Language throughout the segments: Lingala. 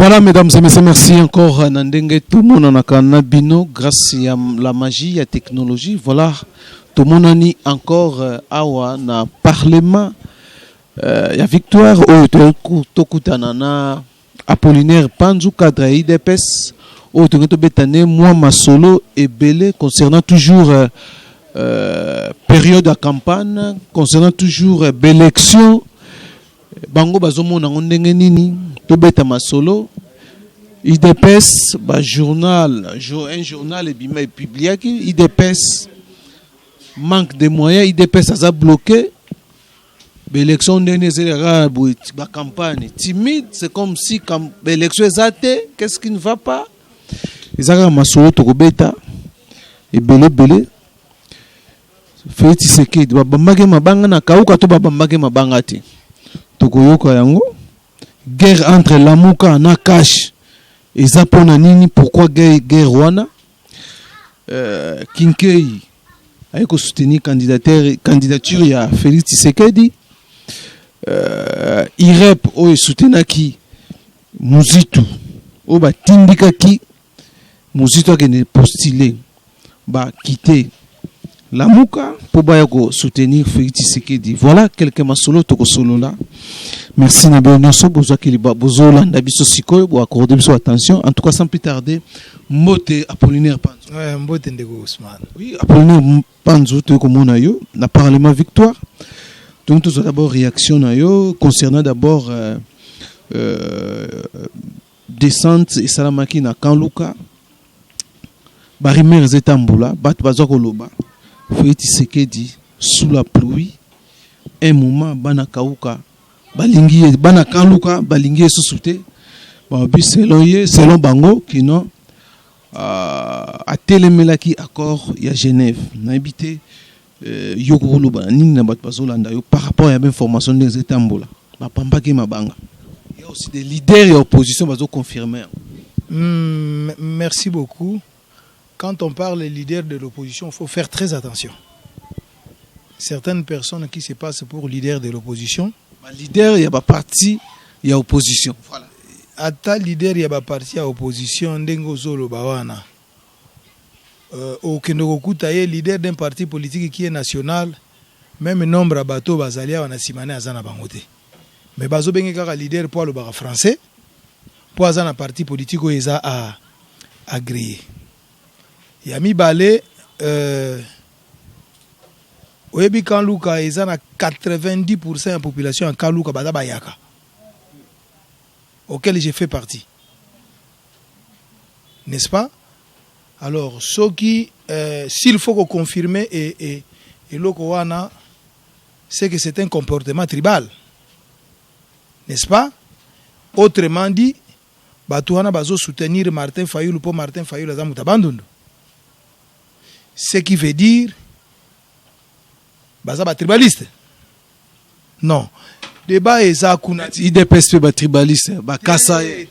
Voilà, mesdames et messieurs, merci encore Nandenge. Tout le monde en a canabino grâce à la magie, à la technologie. Voilà, tout le monde a ni encore awa na parlement. Il y a Victoire, Tokutanana, Apollinaire Panzou, cadre IDPS, Betane, moi, ma solo et Belé, concernant toujours période de campagne, concernant toujours l'élection. Bango bazomo na ndenge nini to beta masolo IDPS un journal et bima publié IDPS manque de moyens IDPS a bloqué l'élection ndenge zera ba campagne timide c'est comme si l'élection est atée qu'est-ce qui ne va pas ezaka masolo to beta et belé Félix Tshisekedi babambake mabanga na kauka to babambake mabanga te Tokoyoka yango guerre entre Lamuka na Kash et Zapona nini pourquoi guerre wana Kinkei a soutenir candidature ya Félix Tshisekedi IREP o soutenaki Muzitu o ba tindikaki Muzitu akene postuler ba quitter Lamuka pour soutenir Félix Tshisekedi. Voilà quelques masolo toko solo là. Merci Nabéon Soboza Kiliba Bozola Nabiso Siko pour accorder votre attention. En tout cas sans plus tarder, Mbote Apollinaire Panzo. Ouais, Mbote Ndego Ousmane. Oui, Apollinaire Panzo to comme on a eu na parlement victoire. Donc tout d'abord réaction na yo concernant d'abord descente et salamaki na Kanluka. Barimer Zetambula, bat bazoko loba. Félix Tshisekedi sous la pluie un moment bana kauka balingi bana Kanluka balingi sous-souté selon bango qui non a télémelaki accord ya Genève na habité yokolo ba nini na bat bazolanda yo par rapport à l'information des États-Unis ba pambaki mabanga il y a aussi des leaders et opposition bazo confirmer. Merci beaucoup. Quand on parle des leaders de l'opposition, il faut faire très attention. Certaines personnes qui se passent pour leaders de l'opposition. Leader, il y a pas parti, il y a opposition. Voilà. À ta leader, il y a pas parti à opposition. Ndengo zolo bawana. Au Kendoku taye leader d'un parti politique qui est national. Même nombre à bateau bazalia wana simane azana bangote. Mais bazo bengi kaka leader pour le bar français. Pour azana parti politique où eza a agréé. Yami Balé, Oyebi Kanluka, ils ont 90% de la population en Kanluka, Badabayaka, auquel j'ai fait partie. N'est-ce pas? Alors, ce qui, s'il faut confirmer, et l'Okowana, c'est que c'est un comportement tribal. N'est-ce pas? Autrement dit, Batouana Bazo soutenir Martin Fayoul pour Martin Fayoul Azamoutabandundu. Ce qui veut dire Bazaba tribaliste. Non. Débat est ça qu'on a dit. IDPS ba tribaliste. Ba Kassaye.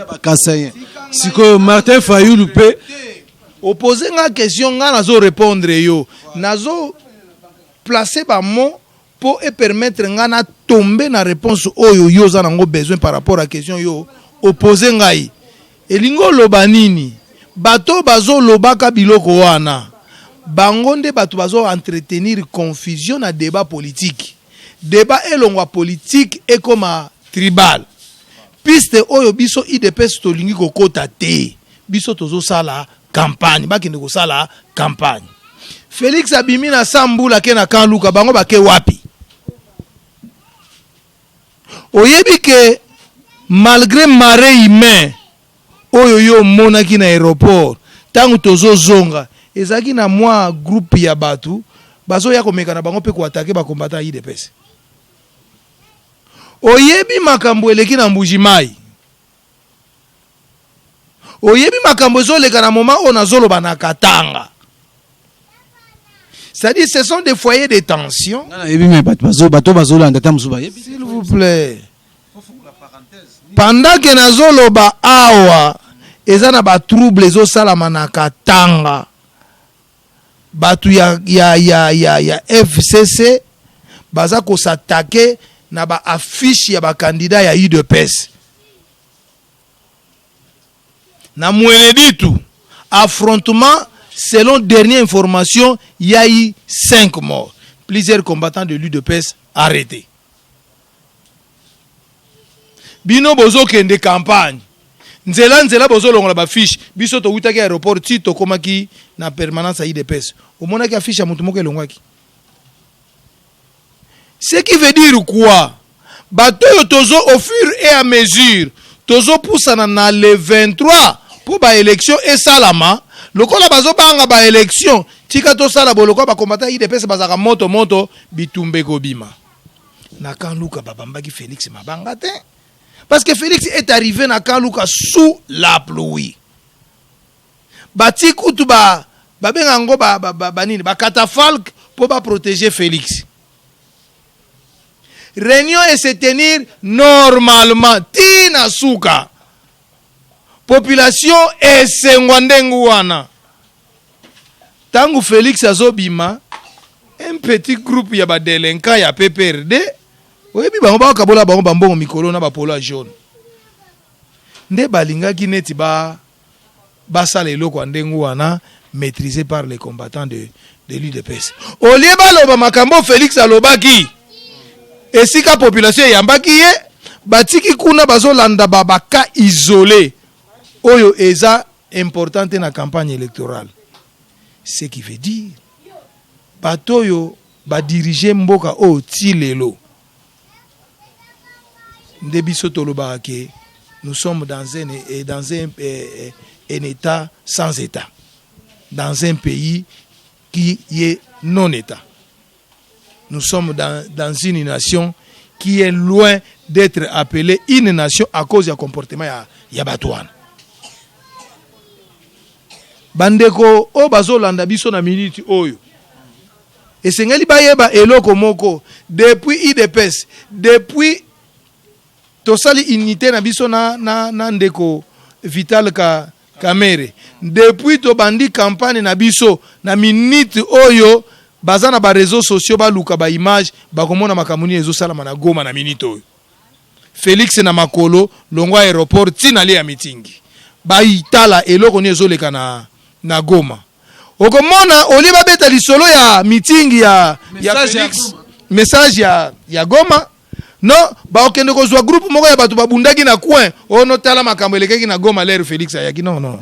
Ba Kassaye. Si que Martin Fayoul peut opposer une question, nazo répondre yo. Nazo placer ba mot pour permettre ngana tomber na réponse oyo yo za nango besoin par rapport à question yo opposer ngai. Elingo lobanini. Bato bazo lobaka biloko wana bangonde bato bazo entretenir confusion na débat politique elongwa politique et comme tribal piste oyo biso IDPS tolingi kokota te biso tozo sala campagne bakende ko sala campagne Félix abimi na Sambula ke na Kanluka bango bake wapi oyebi ke malgré marée humain oyo yo monaki na aéroport tangu tozo zonga ezaki na moi groupe ya batu bazo ya komeka na bango pe ko attaquer ba combattant IDPS oyebi makambo eleki na Mbujimai oyebi makambo zo leka na moment on azolo bana Katanga c'est-à-dire ce sont des foyers de tension s'il vous plaît pendant que nazolo ba awa ezana ba trouble zo salama na Katanga batu ya FCC baza ko s'attaquer na ba affiche ya ba candidat ya UDPS na Mweneditu, affrontement, selon dernière information, il y a eu 5 morts. Plusieurs combattants de l'UDPS arrêtés. Bino bozo kende campagne. Nzela bozo longola ba fiche. Biso to wutaki aéroport ti to komaki na permanence à UDPS. Omona ki affiche mutu moko elongwaki. Ce qui veut dire quoi? Bato yo tozo au fur et à mesure tozo poussana na le 23 pour ba élection et salama. Lokola bazo banga ba élection tika to sala boloko ba combattant UDPS bazaka moto bitumbe kobima. Na kan luka babambaki Félix Mabanga te. Parce que Félix est arrivé na kan luka sous la pluie. Bati kutu ba benga ngo ba nini ba catafalque pour ba protéger Félix. Réunion et se tenir normalement. Tina suka. Population et sengwandenguana. Tangu Félix azobima, un petit groupe ya ba délinquants ya PPRD. Oui, bango ba kabola bango bambongo mikolo na ba polo jaune. Nde balinga ki neti ba sala eloko ndenguana maîtrisé par les combattants de l'UDPS. Olie baloba makambo Félix alobaki. Esika population yambaki ye batiki kuna bazolanda babaka isolé oyo eza importante na campagne électorale. Ce qui veut dire batoyo ba diriger mboka o tilelo ndebiso toloba ke nous sommes dans un état sans état, dans un pays qui est non état. Nous sommes dans une nation qui est loin d'être appelée une nation à cause du comportement ya batouane. Bandeko o bazolanda biso na minute oyo. Esengeli bayeba eloko moko depuis IDPS, depuis tosali unité na biso na ndeko Vital Kamere, depuis to bandi campagne na biso na minute oyo bazana ba réseaux sociaux ba luka ba image ba komona makamuni ezo sala na Goma na minute oyo. Félix na makolo longwa aéroport tina le ya mitingi. Ba itala eloko ni ezo leka na Goma. Okomona oliba beta lisolo ya mitingi ya Félix message ya Goma. No ba okende ko zwa groupe moko ya batu babundaki na coin ono tala makambo elekeki na Goma l'air Félix ayaki non.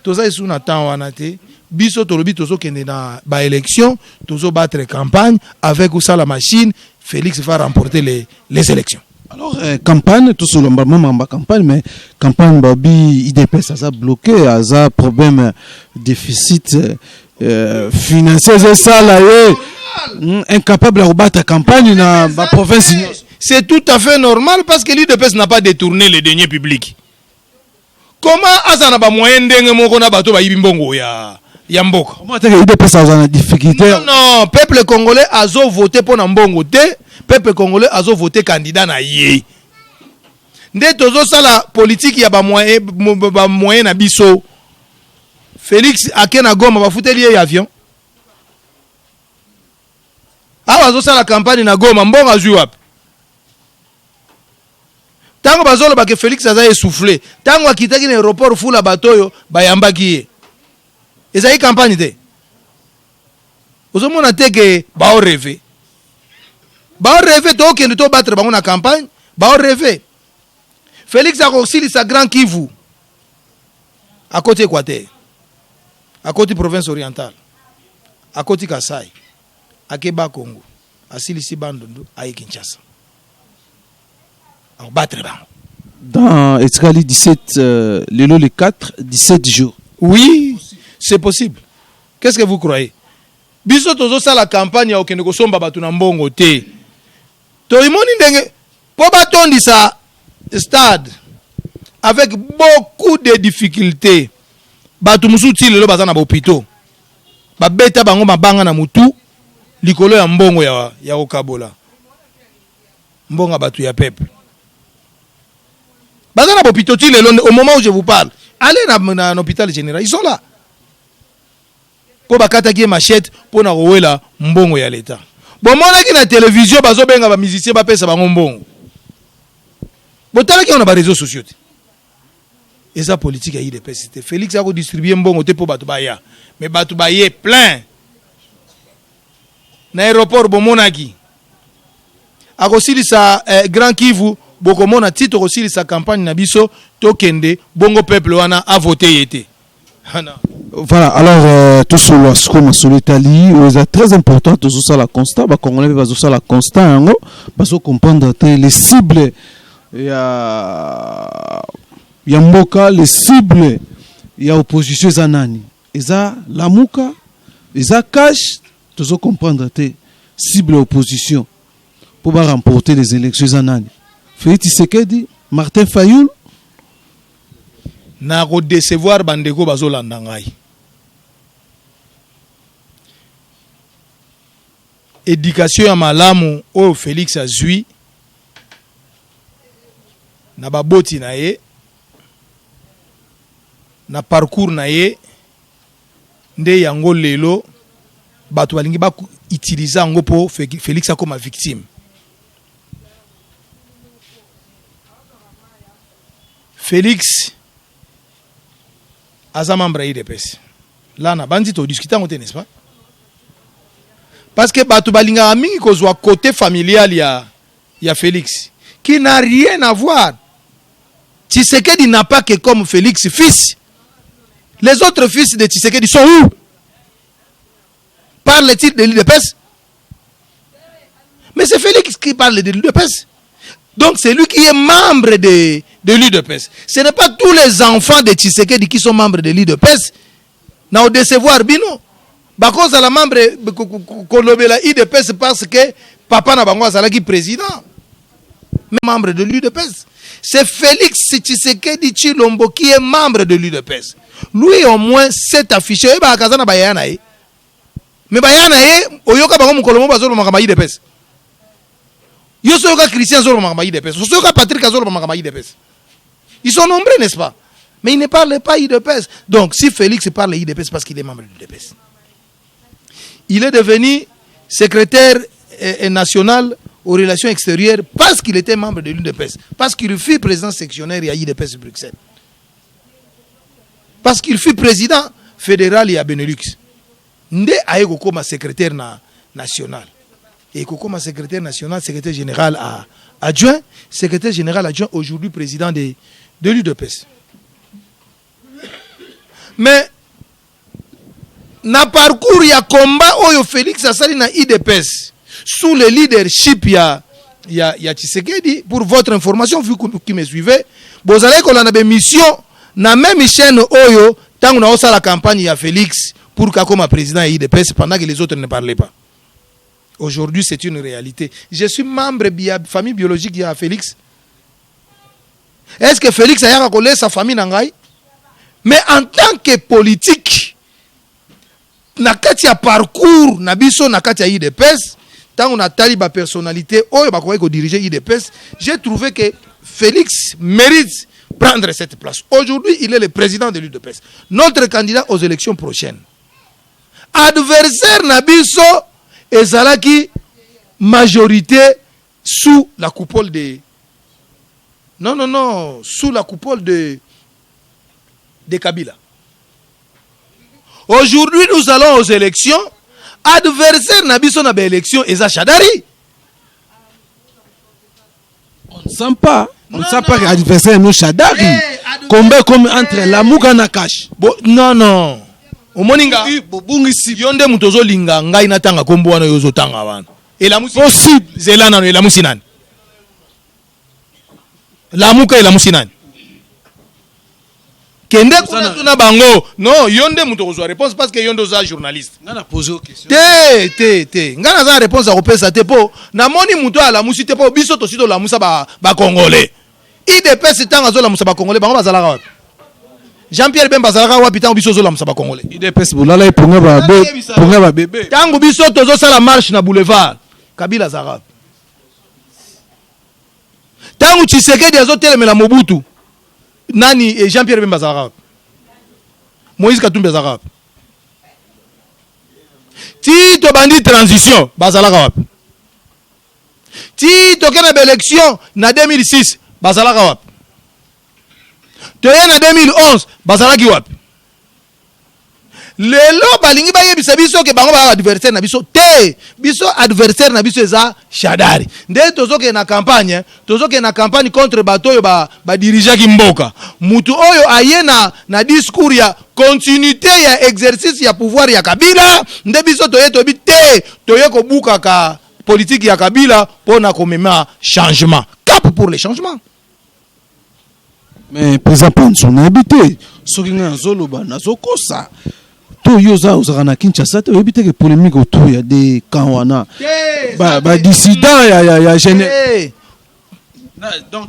Toza isu na temps wana te. Biso tolobi tozo kende na ba élection, tozo battre campagne avec ou ça la machine, Félix va remporter les élections. Alors campagne tout solo mbamba campagne mais campagne babi IDPS ça bloqué ça problème déficit financier c'est ça là incapable de battre campagne dans la province. C'est tout à fait normal parce que l'IDPS n'a pas détourné les deniers publics. Comment azana ba moyen ndenge moko na bato ba yibimbongo ya mboka. Comment est-ce que l'IDPS a une difficulté? Non, peuple congolais a voté pour Nambongo te, peuple congolais a voté candidat na ye. Nde tozo sala politique ya ba moyen na biso. Félix akena Goma ba futeli ye avion. Awa zo sala campagne na Goma mbongo azui wapi? Tango bazolo ba ke Félix aza essoufflé. Tango akitaki na aéroport fula batoyo bayambaki ye. Ezali campagne te. Ozomona te ke bao rêver. Bao rêver to kende to battre bango na campagne, bao rêver. Félix a aussi sa grand Kivu. À côté Équateur. À côté province orientale. À côté Kasai. À Keba Congo. À Silisi Bandundu, à Kinshasa. À battre bango. Dans Escali 17 le 4 17 jours. Oui. C'est possible. Qu'est-ce que vous croyez? Biso tozo sa la campagne ya okende ko somba batu na mbongo te. To imoni ndenge po batondi sa stade avec beaucoup de difficultés. Batu musuti lelo bazana ba hôpitaux. Ba beta bango mabanga na mutu likolo ya mbongo ya okabola. Mbonga batu ya peuple. Bazana ba hôpitaux ti lelo au moment où je vous parle. Allez na hôpital général, ils sont là. Po bakata ki machette po na rowela mbongo ya leta. Bon mona ki na télévision bazo benga ba musicien ba pesa bango mbongo. Botala ki on a ba réseaux sociaux. eza politique ya IDPS te. Félix a distribué mbongo te po bato baya, mais bato baye plein na aéroport bomonaki akosilisa Grand Kivu bokomona titre kosilisa campagne na biso tokende bongo peuple wana a voté yete. Voilà, alors tout sur le scrum sur l'Italie, c'est très important tout ça la constat, bah congolais va ça la constat ngo, parce que comprendre les cibles ya mboka, les cibles ya opposition za nani. Eza lamuka, eza cash, tout ça comprendre cible opposition pour ba remporter les élections za nani. Félix Tshisekedi, Martin Fayoul na ko décevoir bandeko bazolanda ngai. Éducation ya malamu o Félix azui na baboti na ye na parcours na ye nde yango lelo bato balingi ba utiliser yango po Félix akoma victime. Félix aza membre IDPS. Là na bandi to discuter ngote, n'est-ce pas? Parce que bato balinga mingi kozwa côté familial ya Félix qui n'a rien à voir. Tshisekedi n'a pas que comme Félix fils. Les autres fils de Tshisekedi sont où? Parle-t-il de l'IDPS? Mais c'est Félix qui parle de l'IDPS. Donc c'est lui qui est membre de l'UDPS. Ce n'est pas tous les enfants de Tshisekedi qui sont membres de l'UDPS. Na au décevoir bino. Bako la membre kolobela UDPS parce que papa na bango azalaki président. Mais membre de l'UDPS. C'est Félix Tshisekedi Tshilombo qui est membre de l'UDPS. Lui au moins s'est affiché ba kazana bayana e. Mais bayana e oyoka bango mukolomo bazolo makama UDPS. Yo soyoka Christian zolo makama UDPS. Yo soyoka Patrick zolo makama UDPS. Ils sont nombreux, n'est-ce pas? Mais ils ne parlent pas IDPS. Donc, si Félix parle IDPS, parce qu'il est membre de l'IDPS. Il est devenu secrétaire national aux relations extérieures parce qu'il était membre de l'UDPS. Parce qu'il fut président sectionnaire à IDPS Bruxelles. Parce qu'il fut président fédéral à Benelux. Nde aeko koma secrétaire national. Et koma secrétaire national, secrétaire général adjoint, secrétaire général adjoint aujourd'hui président de l'UDPS. Mais na parcours ya combat oyo Félix asali na IDPS sous le leadership ya Tshisekedi, pour votre information vu qui me suivez, bozalaki kolanda be mission na même chaîne oyo tangu na osa la campagne ya Félix pour kakoma président ya IDPS pendant que les autres ne parlaient pas. Aujourd'hui, c'est une réalité. Je suis membre de la famille biologique de Félix. Est-ce que Félix a collé sa famille nangai? Mais en tant que politique, nakati ya parcours, nabiso nakati ya IDPS, tant on a taliba personnalité, oh ba ko diriger IDPS, j'ai trouvé que Félix mérite prendre cette place. Aujourd'hui, il est le président de l'UDPS. Notre candidat aux élections prochaines. Adversaire nabiso ezalaki majorité sous la coupole de... Non, sous la coupole de Kabila. Aujourd'hui, nous allons aux élections. Adversaire nabiso na élection eza Shadari. On ne sent pas que l'adversaire est Shadari. Combat comme entre Lamuka na Cash. Non. Omoninga yonde mutozo linga ngai natanga kombo wana yozo tanga wana elamusi possible zelana no elamusi nani lamuka elamusi nani kende kuna tuna bango non yonde mutozo réponse parce que yondo za journaliste ngana poser question te ngana za réponse a kopesa te po na moni muto ala musi te po biso to sito la musa ba congolais IDPS tanga zo la musa ba congolais bango bazala wapi Jean-Pierre Bemba zalaka wapi tango biso zo la musa ba congolais IDPS bulala iponga ba bébé tango biso tozo sala marche na boulevard Kabila zara tango Tshisekedi azo telemela Mobutu nani Jean-Pierre Bemba zara Moïse Katumbi zara ti to bandi transition bazalaka wapi ti to kena élection na 2006 bazalaka wapi toye na 2011 bazalaki wapi lelo balingi bayebisa biso ke bango ba adversaire na biso te biso adversaire na biso eza Shadari nde tozoke na campagne contre bato oyo ba dirigeaki mboka mutu oyo aye na discours ya continuité ya exercice ya pouvoir ya Kabila nde biso toye tobi te toye kobuka ka politique ya Kabila pona komema changement cap pour les changements. Mais président Panson a habité soki nga nazoloba nazokosa to yoza ozana Kinshasa te obité que polémique autour ya des Kanwana ba dissident ya Genève donc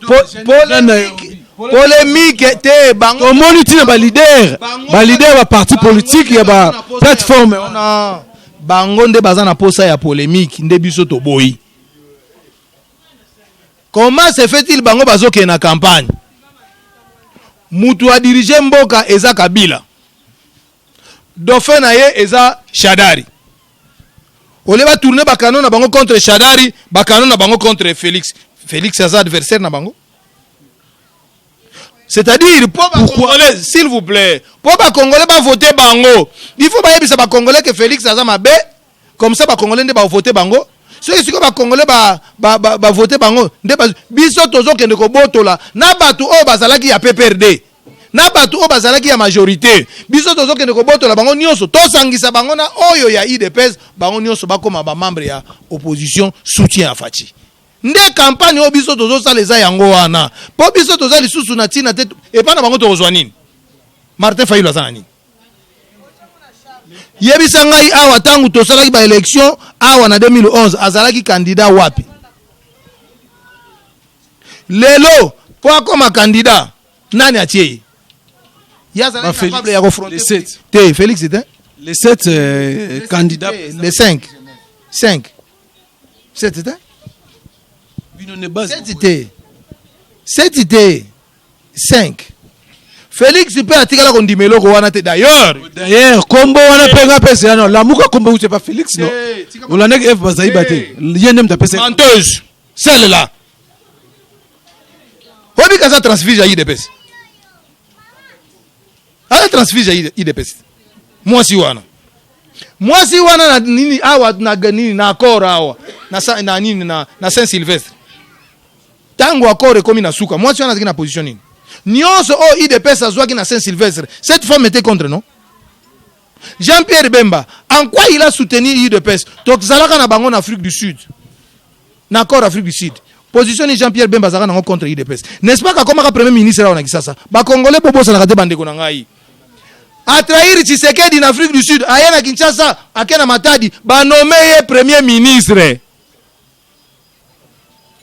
polémique te bango omoni tina ba leader ba parti politique ya ba plateforme bango nde baza na posa ya polémique nde biso to boyi. Comment se fait-il bango bazoke na campagne mutu a dirigé mboka eza Kabila dauphin na ye eza Shadari ole ba tourner ba canon na bango contre Shadari ba canon na bango contre Félix eza adversaire na bango. C'est-à-dire pour ba Congolais s'il vous plaît pour ba Congolais ba voter bango il faut ba yebisa ba Congolais que Félix eza mabe comme ça ba Congolais nde ba voter bango ceux qui ba Congolais ba voter bango nde biso tozo kende ko botola na batu o bazalaki ya PPRD na batu o bazalaki ya majorité biso tozo kende ko botola bango nyonso to sangisa bango na oyo ya IDPS bango nyonso bakoma ba membre ya opposition soutien à Fachi nde campagne o biso tozo saleza yango wana po biso tozo lisusu na tina te e pa na bango to kozwa nini Martin Fayulu azana nini yebisa ngai awa tangu tosalaki ba élection awa na 2011 azalaki candidat wapi lelo po akoma candidat nani atie yazalaki capable ya confronter te Félix était les 7 candidats les 5 7 était 7 était 5 Félix peut atikala kondimelo ko wana te d'ailleurs kombo wana penga pesa non la muka kombo ou c'est pas Félix non olanda F bazai baté yendem ta pesa menteuse celle-là obi kaza transfige ya IDPS ala transfige ya IDPS moi si wana na nini awa na nini na accord awa na nini na Saint-Sylvestre tango accord komi na suka moi si wana ziki na position nini nyonso o IDPS azwaki na Saint-Sylvestre cette femme était contre non Jean-Pierre Bemba en quoi il a soutenu IDPS donc zalaka na bango na Afrique du Sud na accord Afrique du Sud position ni Jean-Pierre Bemba zalaka na contre IDPS n'est-ce pas comme ka premier ministre là on a Kisasa ba congolais bobo ça na bandeko na ngai a trahir Tshisekedi en Afrique du Sud aya na Kinshasa akena Matadi ba nommé premier ministre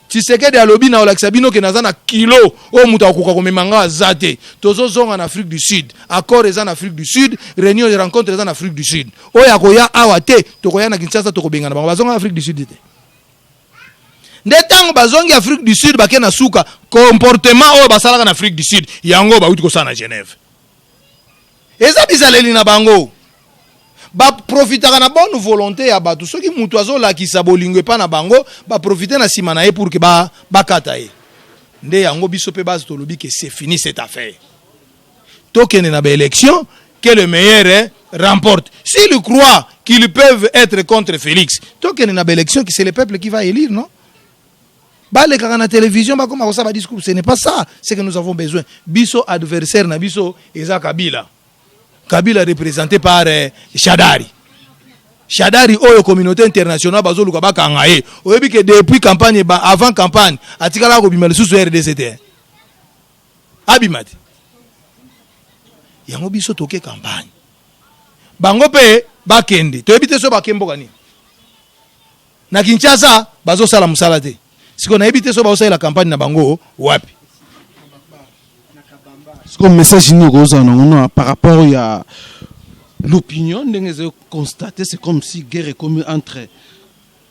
Tshisekedi alobi na olakisa bino ke nazana kilo o muta okuka komemanga zate tozo zonga na Afrique du Sud accord eza na Afrique du Sud réunion de rencontre eza na Afrique du Sud oya koya awa te tokoya na Kinshasa tokobenga na bango bazonga Afrique du Sud te nde tango bazongi Afrique du Sud bakena suka comportement o basalaka na Afrique du Sud yango ba uti ko sana Genève eza bizaleli na bango ba profitaka na bonne volonté ya batu soki mutu azolakisa bolingo epa na bango ba profiter na sima na ye pour que ba kata ye nde yango biso pe base tolobi que c'est fini cette affaire tokene na ba élection que le meilleur remporte s'ils croient qu'ils peuvent être contre Félix tokene na ba élection que c'est le peuple qui va élire non ba le kaka na télévision ba koma ko sa ba discours ce n'est pas ça c'est que nous avons besoin biso adversaire na biso eza Kabila représenté par Shadari oyo communauté internationale bazoluka bakanga ye oyebi que depuis campagne avant campagne atikala ko bimela susu RDCT abimati yango biso toke campagne bango pe bakende toyebi te so bakembo kani na Kinshasa bazo sala musala te siko na yebi te so bazo sala campagne na bango wapi comme message par rapport à l'opinion de constater c'est comme si guerre est commune entre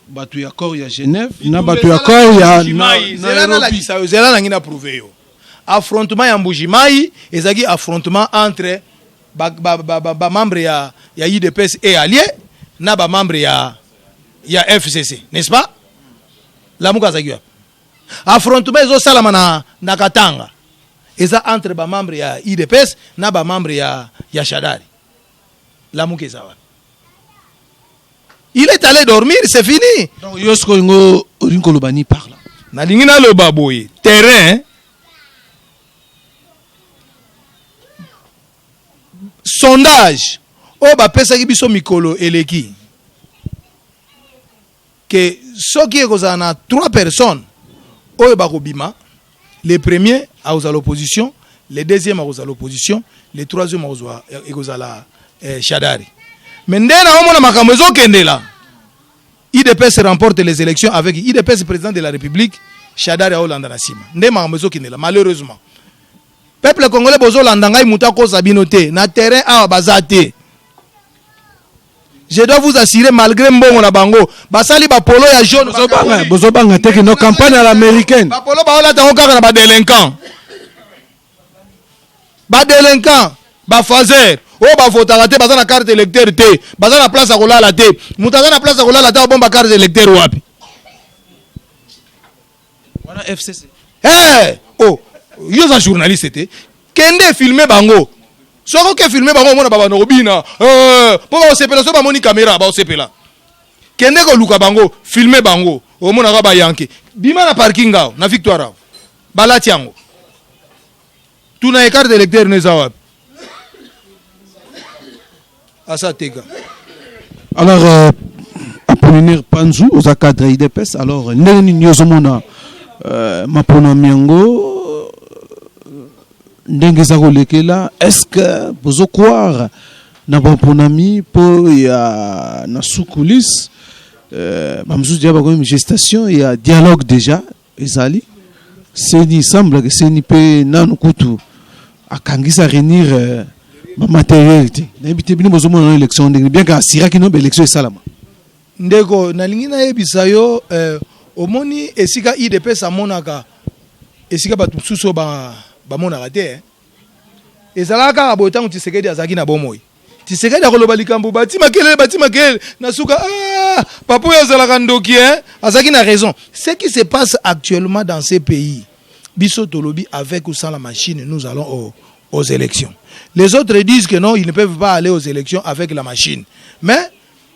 batu ya corps ya Genève na batu ya corps ya Nairobi zela na ngina prouver yo affrontement ya Mbujimai ezaki affrontement entre ba membre ya IDPS et allié na ba membre ya FCC n'est-ce pas la muka zaki affrontement ezo salama na Katanga eza entre ba membre ya IDPS na ba membre ya Shadari. La mukeza wapi? Il est allé dormir, c'est fini. Donc yosko ngo orinko lobani parla. Na lingina lo baboye terrain sondage o ba pesa ki biso mikolo eleki que soki ekozala na 3 personnes oyo bakobima, le premier akozala l'opposition, le deuxième akozala l'opposition, le troisième ekozala Shadari. Mais nde na omona makambo ezokendela, IDPS remporte les élections avec IDPS président de la République, Shadari aolanda na sima. Nde makambo ezokendela malheureusement. Peuple congolais bozolanda ngai muta koza bino te na terrain awa bazate. Je dois vous assurer, malgré mbongo na bango, basali ba polo ya jaune, bozobanga te que nos campagnes à l'américaine. Ba polo ba ola tango kaka na ba délinquant. Ba délinquant, ba fazer, ba votera te, baza na carte électeur te, baza na place à kolala te. Mutaza na place à kolala te, bomba carte électeur wapi. Wana FCC. Yo za journaliste te, kende filmer bango. Soko ke filmer bango mona baba no bina po ba osepela so ba moni caméra ba osepela kende ko luka bango filmer bango o mona ka ba yanke bima na parking ngao na Victoire balati yango tuna écart de lecteur ne za wapi asa tega. Alors Apollinaire Panzou aux cadres IDPS, alors ndeni nyozomona mapona miango est-ce que vous croire na bon ponami pour ya na sous coulisses mamzou dia ba comme gestation il y a dialogue déjà ezali c'est il semble que c'est ni pe nanu kutu akangisa réunir ma matérialité n'habite bino bozo mona élection bien que asira ki no élection salama ndeko na lingina yebisa yo omoni esika IDPS amonaka esika batu suso ba monaka te ezalaka kaka boye ntango Tshisekedi azalaki na bomoi Tshisekedi akoloba likambo batima kelele na suka papa oyo azalaka ndoki azalaki na raison. Ce qui se passe actuellement dans ces pays biso tolobi avec ou sans la machine nous allons aux élections. Les autres disent que non, ils ne peuvent pas aller aux élections avec la machine, mais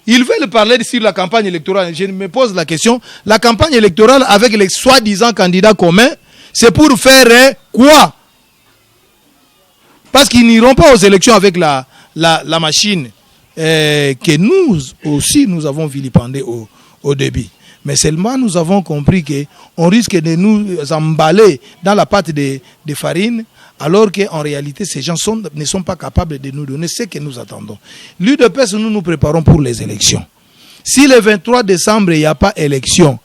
ils veulent parler sur la campagne électorale. Je me pose la question, la campagne électorale avec les soi-disant candidats communs, c'est pour faire quoi? Parce qu'ils n'iront pas aux élections avec la machine que nous aussi nous avons vilipendé au début. Mais seulement nous avons compris qu'on risque de nous emballer dans la pâte de farine, alors qu'en réalité ces gens ne sont pas capables de nous donner ce que nous attendons. L'UDPS, nous nous préparons pour les élections. Si le 23 décembre il n'y a pas élection,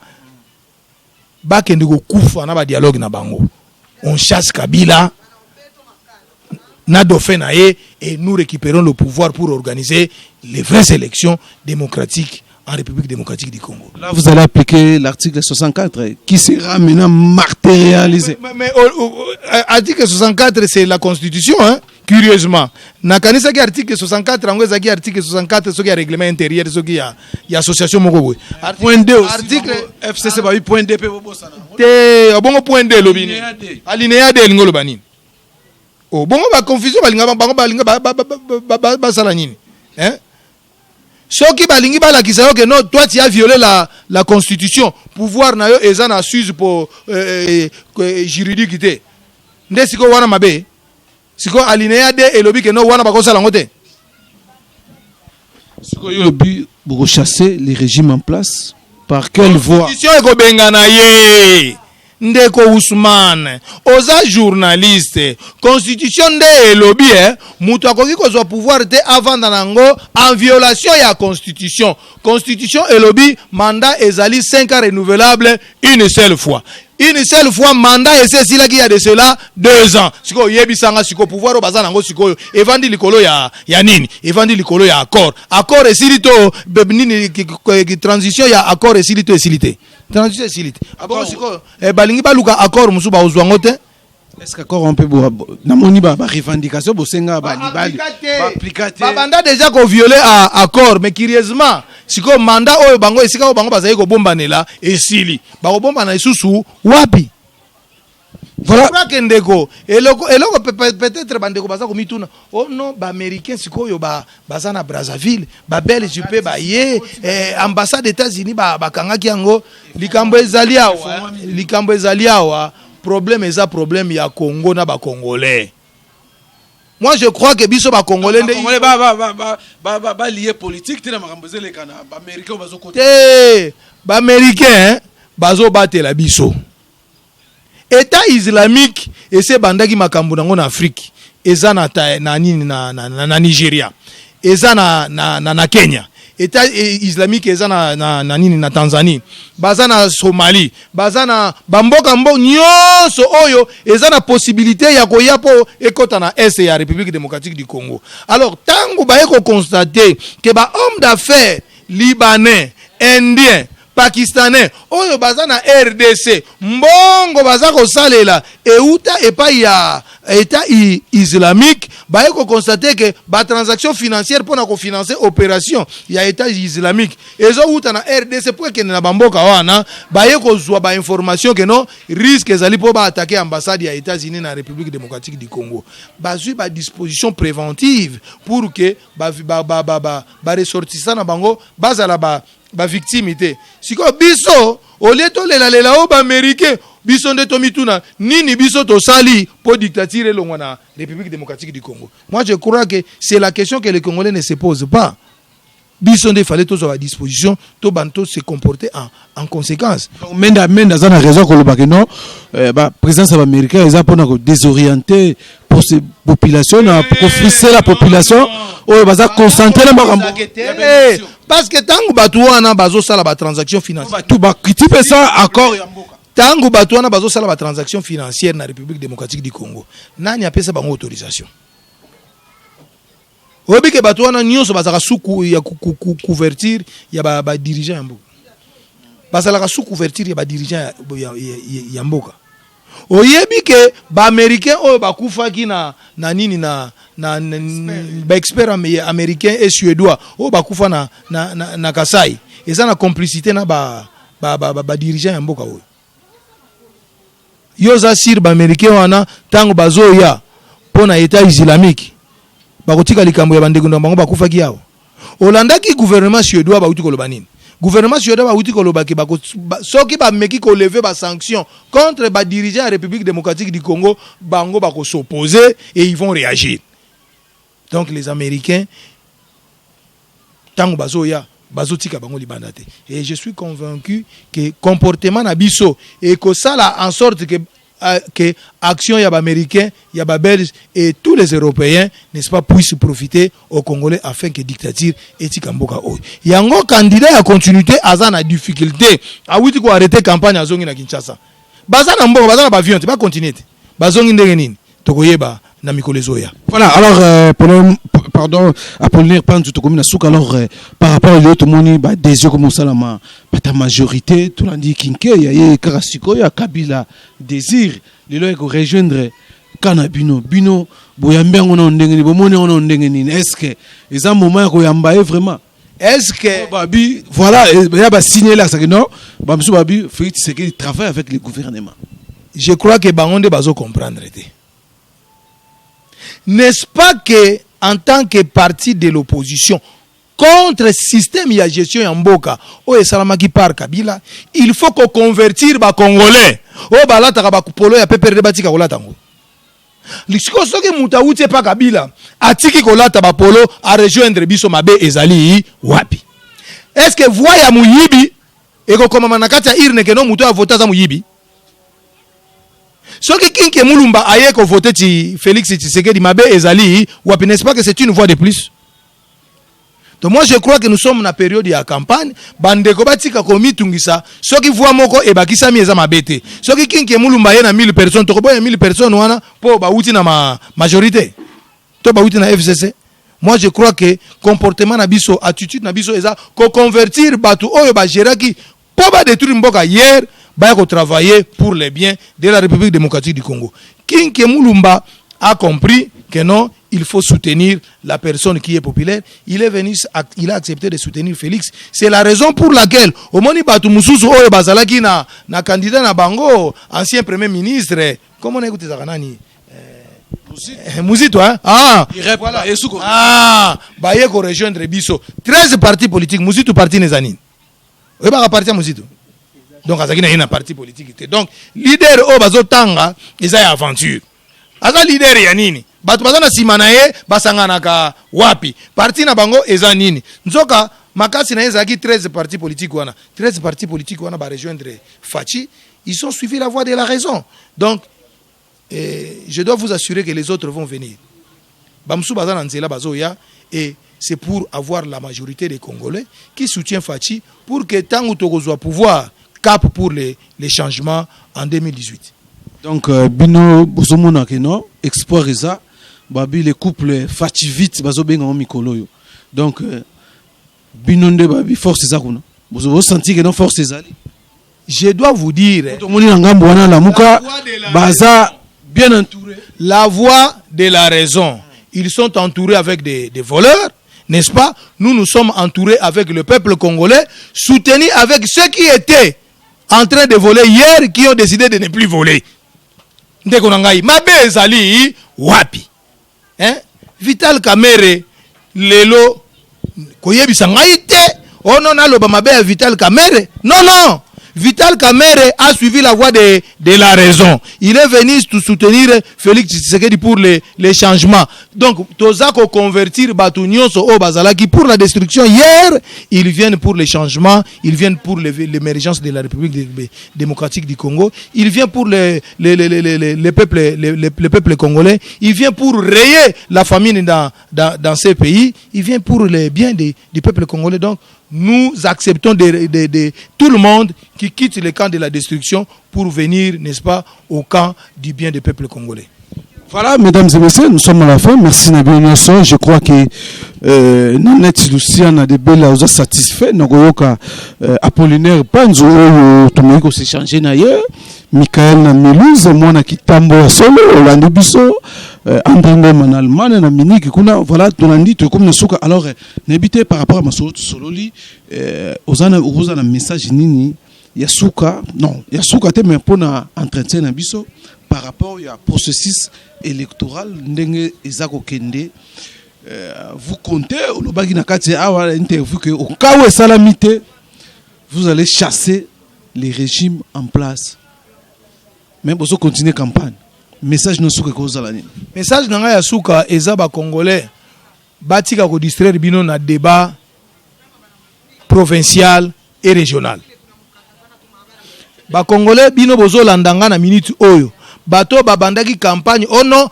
dialogue na bango. On chasse Kabila, et nous récupérons le pouvoir pour organiser les vraies élections démocratiques en République démocratique du Congo. Là, vous allez appliquer l'article 64 qui sera maintenant matérialisé. Mais l'article 64, c'est la Constitution, hein, curieusement. Nakanisa ki article 64, angweza ki article 64, ce qui est règlement intérieur, ce qui est association moko. Point D aussi. Article FCC ba point D pe bobo sana. Te bongo point D lobini. Alinéa D ngolo bani. Oh bongo ba confusion balinga bango balinga ba sala nini. Hein? Soki balingi bala kisayo que non, toi tu as violé la constitution, pouvoir na yo ezana assise pour juridique te. Nde siko wana mabe. Siko alinéa D et lobi que non wana bako sala ngote. Siko yo lobi pour chasser les régimes en place par quelle voie? Constitution eko bengana ye. Ndeko Ousmane, oza journaliste, constitution de lobby, mutu akoki kozwa pouvoir te avant nango en violation ya constitution. Constitution et lobby, mandat ezali 5 ans renouvelable une seule fois. Une seule fois, mandat et c'est là qu'il y a de cela 2 ans. Siko yebisanga siko pouvoir o bazana ngo siko evandi likolo ya nini? Evandi likolo ya accord. Accord et silito nini ki transition ya accord et silito et silité. Transition et silité. Abo siko balingi baluka accord musu ba uzwango te. Est-ce qu'accord on peut na moni ba revendication bosenga ba libali ba applicater. Ba banda déjà ko violer accord mais curieusement siko mandat oyo bango esika bango bazali ko bombanela esili ba ko bombana isusu wapi Voilà. Eloko peut-être bandeko baza ko mituna. Oh non, ba américain sikoyo baza na Brazzaville, ba Belge pe ba ye ambassade des États-Unis ba kangaki yango likambo ezali awa, problème eza problème ya Congo na ba Congolais. Moi je crois que biso ba Congolais ba lié politique tina makambo zele kana ba américain bazo côté. Ba américain bazo batela biso. État islamique et c'est bandaki makambo nango na Afrique eza na Nigeria eza na Kenya. État islamique eza na Tanzanie baza na Somalie baza na bamboka nyonso oyo eza na possibilité ya koya po ekota na est ya République démocratique du Congo. Alors tango ba eko constater que ba homme d'affaires libanais, indien, pakistanais oyo baza na RDC mbongo baza ko salela euta epai ya état islamique ba eko constater que ba transaction financière pour na ko financer opération ya état islamique ezo uta na RDC pour que na bamboka wana ba eko zwa ba information que non risque ezali po ba attaquer ambassade ya États-Unis na République démocratique du Congo bazui ba disposition préventive pour que ba ressortissant na bango bazala ba victimité siko biso oleto lela o ba américain biso ndeto mituna nini biso to sali pour dictature longo na République démocratique du Congo. Moi je crois que c'est la question que les Congolais ne se posent pas. Biso nde fallait tous à disposition to banto se comporter en conséquence. Menda za na raison ko lobaka non ba présence américaine eza pona ko désorienter pour ces populations pour frisser la population oyo baza concentrer na makambo parce que tango batu wana bazo sala ba transaction financière tout ba critiquer ça accord ya mboka tango batu wana bazo sala ba transaction financière na République démocratique du Congo nani apesa bango autorisation obi ke batu wana nyonso bazaka suku ya couverture ya ba dirigeant ya mboka bazala ka sous couverture ya ba dirigeant ya mboka oyebi ke ba américain oyo bakufaki na nini na ba expert américain et suédois oyo bakufa na Kasai eza na complicité na ba dirigeant ya mboka oyo yoza sir ba américain wana tango bazoya pona état islamique bakotika likambo ya bandeko na bango bakufaki yawo olandaki gouvernement suédois bauti koloba nini gouvernement suédois bauti koloba ke soki ba meki ko lever ba sanction contre ba dirigeant la République démocratique du Congo bango bako s'opposer et ils vont réagir. Donc les Américains tango bazoya bazotika bango libandate et je suis convaincu que comportement na biso et que ça là en sorte que action yaba américain yaba belge et tous les européens n'est-ce pas puissent profiter aux Congolais afin que dictature etika mboka oyo yango candidat ya continuité aza na difficulté awiti ko arrêter campagne azongi na Kinshasa baza na mboka baza na ba viande ba continuer bazongi ndenge nini tokoyeba na mikolo zoya. Voilà, alors pardon Apollinaire Panzu to komina souka alors par rapport à l'autre moni ba désir comme ça la ta majorité tout l'andi kinke ya karasiko ya Kabila désir lelo ko rejoindre kana bino boyambe ngona ndenge ni bomone ngona ndenge ni est-ce que les un moment ko yamba vraiment est-ce que babi voilà ya ba signer là ça que non ba monsieur babi fait c'est qu'il travaille avec le gouvernement. Je crois que bangonde bazo comprendre té. N'est-ce pas que en tant que parti de l'opposition contre le système de gestion en Mboka o esalamaki par Kabila, il faut qu'on convertir ba Congolais o balata ka ba polo ya PPRD batika kolata ngo. Lisiko soki mutauti pa Kabila atiki kolata ba polo a rejoindre biso mabe ezali wapi. Est-ce que voya muyibi eko koma manakati ya irne ke no muto a voter za muyibi? Ce qui est Moulumba aye ko voté ti Félix Tshisekedi mabe ezali wapi, n'est-ce pas que c'est une voix de plus? Donc moi je crois que nous sommes dans la période de la campagne bandeko batika ko mitungisa soki voix moko e bakisa mi eza mabete soki kinke Moulumba ye na 1000 personnes to ko boya 1000 personnes wana po ba uti na majorité to ba uti na FCC. Moi je crois que comportement na biso attitude na biso eza ko convertir batu oyo ba geraki po ba détruire mboka hier ba ko travailler pour les biens de la République démocratique du Congo. Kinke Moulumba a compris que non, il faut soutenir la personne qui est populaire. Il est venu, il a accepté de soutenir Félix. C'est la raison pour laquelle, au moment où Mususu Oyo Bazalaki na candidat na bango, ancien premier ministre, comment on écoute ça kanani? Mouzito, hein? Ah, voilà. Ah, baye ko rejoindre biso. 13 partis politiques, Mouzito parti nezanine. Oyo ba parti Mouzito. Donc azaki na une parti politique. Donc leader o bazotanga, eza ya aventure. Aza leader ya nini? Batu bazana simana ye basanganaka wapi? Parti na bango eza nini? Nzoka makasi na ezaki 13 partis politiques wana. 13 partis politiques wana ba rejoindre Fachi, ils ont suivi la voie de la raison. Donc je dois vous assurer que les autres vont venir. Bamsou bazana nzela bazoya et c'est pour avoir la majorité des Congolais qui soutiennent Fachi pour que tango tokozwa pouvoir cap pour les changements en 2018. Donc bino bozomona keno espoir eza babi les couples Fachi vite bazobenga o mikolo yo. Donc bino nde babi force eza kuna. Bozo sentir que non force eza. Je dois vous dire to moni ngambo wana la muka baza bien entouré. La voie de la raison. Ils sont entourés avec des voleurs, n'est-ce pas? Nous sommes entourés avec le peuple congolais, soutenus avec ceux qui étaient en train de voler hier, qui ont décidé de ne plus voler. Ndekonangai, mabe ezali wapi? Hein? Vital Kamerhe lelo koyebisa ngai te. Oh non, aloba mabe Vital Kamerhe. Non, non. Vital Kamerhe a suivi la voie de la raison. Il est venu soutenir Félix Tshisekedi pour les changements. Donc, Tozako convertir Batounionso au Bazalaki pour la destruction. Hier, ils viennent pour les changements. Ils viennent pour l'émergence de la République démocratique du Congo. Ils viennent pour le peuple congolais. Ils viennent pour rayer la famine dans ces pays. Ils viennent pour le bien du peuple congolais. Donc, nous acceptons de tout le monde qui quitte le camp de la destruction pour venir, n'est-ce pas, au camp du bien du peuple congolais. Voilà, mesdames et messieurs, nous sommes à la fin. Merci Nabil Nyonso. Je crois que Nanette Lucian a des belles choses satisfaites. Nagoyoka Apollinaire Panzo, Tomoiko s'est changé d'ailleurs. Michael Namelouze, moi na Kitambo Solo, Orlando Bisso, André en Allemagne, na Minique, voilà, Tonandi, comme nous sommes. Alors, n'habitez par rapport à ma Sololi, Osana un message nini, Yasuka, non, Yasuka te mais pour na entretien na Bisso par rapport au processus électoral, Ndenge Ezako Kende. Vous comptez, le bagi na kati awa interview que au cas où salamité, vous allez chasser les régimes en place. Mais vous continuez campagne. Message non souka ko zalani. Message nanga ya souka eza ba congolais batika ko distraire bino na débat provincial et régional. Ba congolais bino bozo landanga na minute oyo. Bato babandaki campagne ono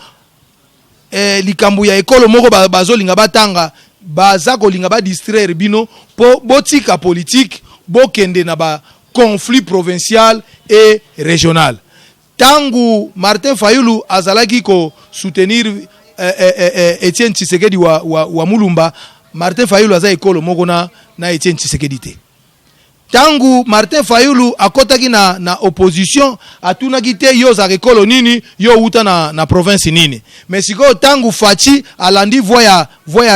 likambu ya ekolo moko bazo linga batanga baza ko linga ba distraire bino po botika politique bokende na ba conflit provincial et régional. Tangu Martin Fayulu azalaki ko soutenir Etienne Tshisekedi wa Mulumba, Martin Fayulu aza ekolo moko na Etienne Tshisekedi te. Tangu Martin Fayulu akotaki na opposition atunaki te yo za ekolo nini yo uta na province nini. Mais siko tangu Fachi alandi voya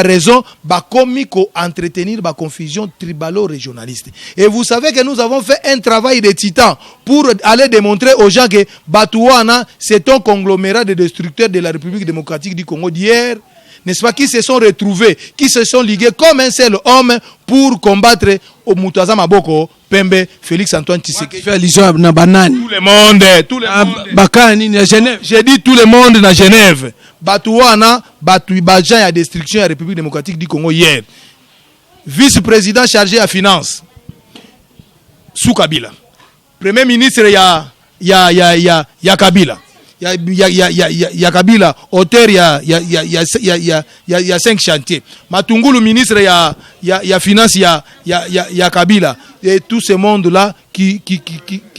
raison bakomi ko entretenir ba confusion tribalo-régionaliste. Et vous savez que nous avons fait un travail de titan pour aller démontrer aux gens que Batouana c'est un conglomérat de destructeurs de la République démocratique du Congo d'hier, n'est-ce pas, qui se sont retrouvés, qui se sont ligués comme un seul homme pour combattre au Moutaza Maboko, Pembe, Félix Antoine Tshisekedi. Tout le monde, tout le monde. À Genève. J'ai dit tout le monde na Genève. Batouana, Batouibajan et destruction de la République démocratique du Congo hier. Vice-président chargé à finance, sous Kabila. Premier ministre, ya Kabila. Ya Kabila, auteur ya 5 chantiers. Matungulu ministre ya finance ya Kabila. Et tout ce monde là qui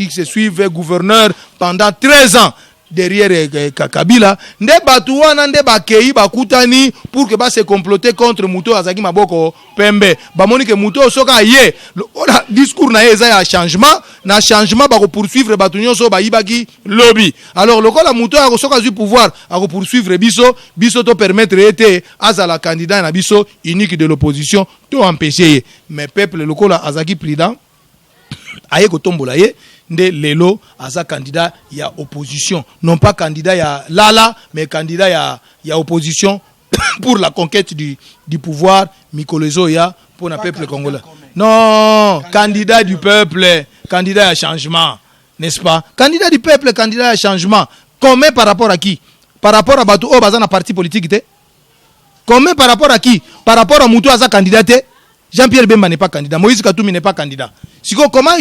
se suivent gouverneur pendant 13 ans derrière Kabila nde batu wana nde bakei bakutani pour que ba se comploter contre Muto azaki maboko pembe bamoni que Muto soka ye ola discours na eza ya changement ba ko poursuivre batu nyonso ba yibaki lobby alors lokola Muto a soka zu pouvoir a ko poursuivre biso to permettre été azala candidat na biso unique de l'opposition to empêcher mais peuple lokola azaki prudent aye ko tombola ye nde lelo aza candidat ya opposition non pas candidat ya lala mais candidat ya opposition pour la conquête du pouvoir Mikolezo ya pour le peuple congolais non candidat du peuple candidat à changement n'est-ce pas candidat du peuple candidat à changement comment par rapport à qui par rapport à Batou Bazana parti politique te comment par rapport à qui par rapport à Moutou aza candidat te Jean-Pierre Bemba n'est pas candidat. Moïse Katoumi n'est pas candidat. Siko comment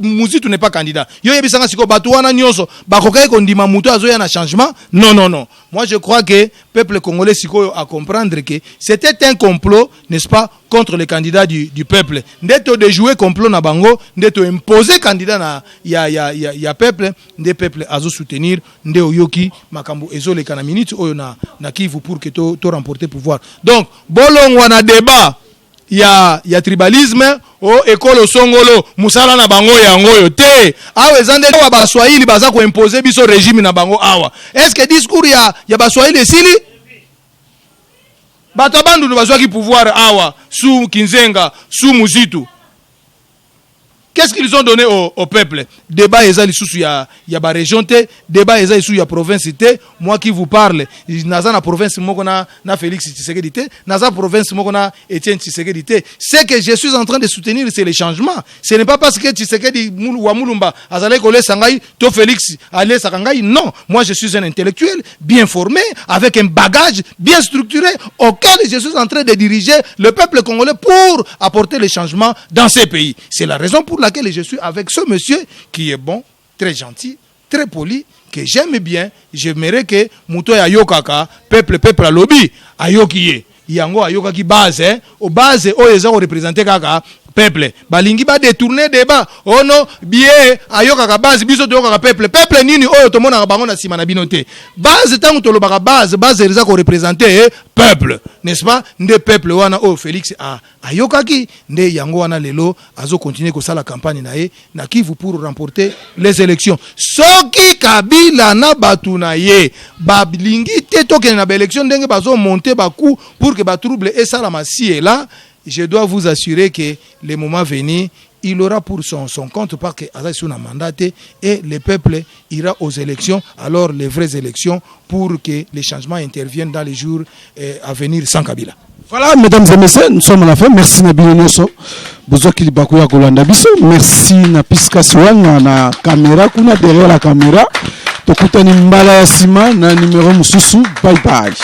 Mouzitu n'est pas candidat. Yo yebisanga siko batu wana nyonso bakokai kondima muto azoya na changement. Non. Moi je crois que peuple congolais siko a comprendre que c'était un complot, n'est-ce pas, contre les candidats du peuple. Ndeto de jouer complot na bango, ndeto imposer candidat na ya peuple, nde peuple azo soutenir nde oyoki makambo ezo le kana minute oyo na Kivu pour que to remporter pouvoir. Donc bolong wana débat ya tribalisme o ekolo songolo musala na bango yango yo te awe zande wa baswahili baza ko imposer biso régime na bango awa est-ce que discours ya baswahili esili bato bandu no bazwaki pouvoir awa sous Kinzenga sous Muzitu qu'est-ce qu'ils ont donné au peuple débat ezali sous ya ba région te débat ezali sous ya province te moi qui vous parle naza na province moko na Félix Tshisekedi te naza province moko na Etienne Tshisekedi te c'est que je suis en train de soutenir c'est le changement ce n'est pas parce que Tshisekedi wa Mulumba azale ko lesa ngai to Félix ale sakangai non moi je suis un intellectuel bien formé avec un bagage bien structuré auquel je suis en train de diriger le peuple congolais pour apporter le changement dans ces pays c'est la raison pour laquelle je suis avec ce monsieur qui est bon, très gentil, très poli, que j'aime bien. J'aimerais que Mouto Ayokaka, peuple à lobby, Ayokiye. Yango Ayokaki base, au base, ils ont représenté Kaka. Peuple, balingi ba détourner débat. Oh non, bien ayokaka base biso to yoka peuple nini oyo to mona bango na sima na binote. Base tango to lobaka base reza ko représenter peuple, n'est-ce pas? Nde peuple wana o Félix ayokaki nde yango wana lelo azo continuer ko sala campagne na ye na Kivu pour remporter les élections. Soki Kabila na batu na ye balingi te toke na ba élection ndenge bazo monter ba coup pour que ba trouble et sala masie là. Je dois vous assurer que le moment venu, il aura pour son compte parce que Azaïsou a mandaté et le peuple ira aux élections, alors les vraies élections pour que les changements interviennent dans les jours à venir sans Kabila. Voilà, mesdames et messieurs, nous sommes à la fin. Merci Nabino Noso. Bozoki Libakuya Kolanda Biso. Merci na Piska Swanga na caméra, kuna derrière la caméra. Tokutani mbala ya sima na numéro mususu. Bye bye.